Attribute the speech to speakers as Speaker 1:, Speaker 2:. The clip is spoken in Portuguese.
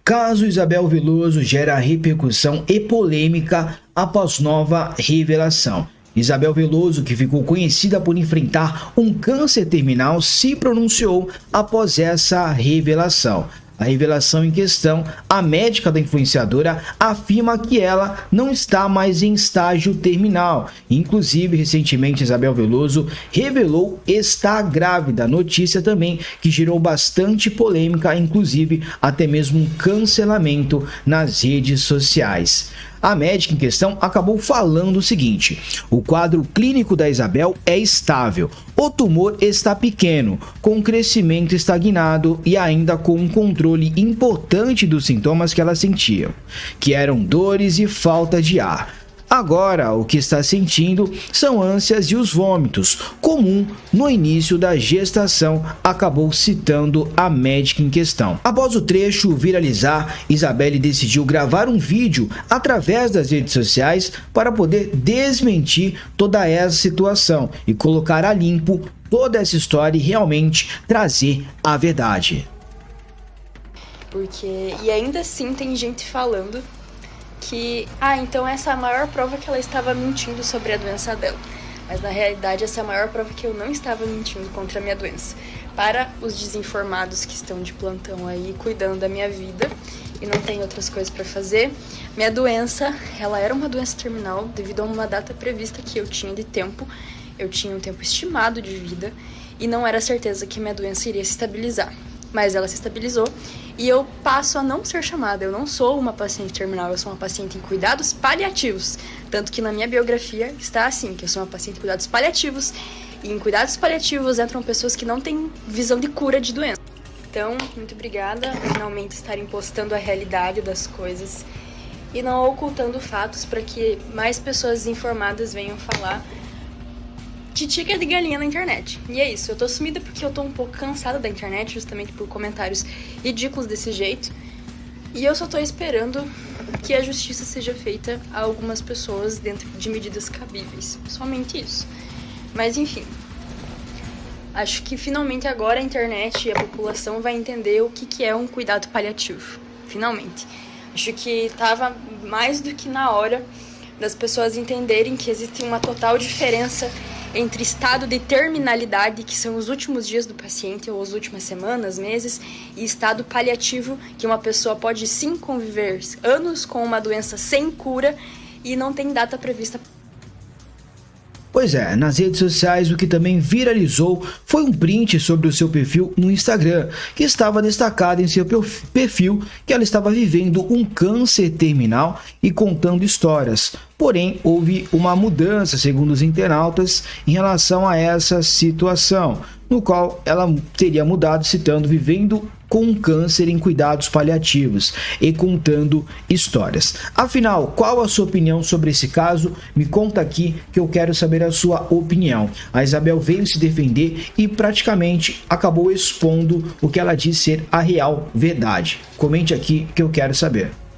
Speaker 1: Caso Isabel Veloso gera repercussão e polêmica após nova revelação. Isabel Veloso, que ficou conhecida por enfrentar um câncer terminal, se pronunciou após essa revelação. A revelação em questão, a médica da influenciadora afirma que ela não está mais em estágio terminal. Inclusive, recentemente, Isabel Veloso revelou estar grávida. Notícia também que gerou bastante polêmica, inclusive até mesmo um cancelamento nas redes sociais. A médica em questão acabou falando o seguinte: o quadro clínico da Isabel é estável, o tumor está pequeno, com crescimento estagnado e ainda com um controle importante dos sintomas que ela sentia, que eram dores e falta de ar. Agora, o que está sentindo são ânsias e os vômitos, comum no início da gestação, acabou citando a médica em questão. Após o trecho viralizar, Isabelle decidiu gravar um vídeo através das redes sociais para poder desmentir toda essa situação e colocar a limpo toda essa história e realmente trazer a verdade.
Speaker 2: E ainda assim tem gente falando que, então essa é a maior prova que ela estava mentindo sobre a doença dela. Mas na realidade essa é a maior prova que eu não estava mentindo contra a minha doença. Para os desinformados que estão de plantão aí cuidando da minha vida e não tem outras coisas para fazer, minha doença, ela era uma doença terminal devido a uma data prevista que eu tinha de tempo. Eu tinha um tempo estimado de vida e não era certeza que minha doença iria se estabilizar. Mas ela se estabilizou e eu passo a não ser chamada. Eu não sou uma paciente terminal, eu sou uma paciente em cuidados paliativos. Tanto que na minha biografia está assim, que eu sou uma paciente em cuidados paliativos. E em cuidados paliativos entram pessoas que não têm visão de cura de doença. Então, muito obrigada por finalmente estarem postando a realidade das coisas e não ocultando fatos para que mais pessoas informadas venham falar titica de galinha na internet. E é isso, eu tô sumida porque eu tô um pouco cansada da internet, justamente por comentários ridículos desse jeito. E eu só tô esperando que a justiça seja feita a algumas pessoas dentro de medidas cabíveis. Somente isso. Mas enfim, acho que finalmente agora a internet e a população vai entender o que é um cuidado paliativo. Finalmente. Acho que tava mais do que na hora das pessoas entenderem que existe uma total diferença entre estado de terminalidade, que são os últimos dias do paciente, ou as últimas semanas, meses, e estado paliativo, que uma pessoa pode sim conviver anos com uma doença sem cura e não tem data prevista.
Speaker 1: Pois é, nas redes sociais o que também viralizou foi um print sobre o seu perfil no Instagram, que estava destacado em seu perfil que ela estava vivendo um câncer terminal e contando histórias. Porém, houve uma mudança, segundo os internautas, em relação a essa situação, no qual ela teria mudado citando vivendo com um câncer em cuidados paliativos e contando histórias. Afinal, qual a sua opinião sobre esse caso? Me conta aqui que eu quero saber a sua opinião. A Isabel veio se defender e praticamente acabou expondo o que ela diz ser a real verdade. Comente aqui que eu quero saber.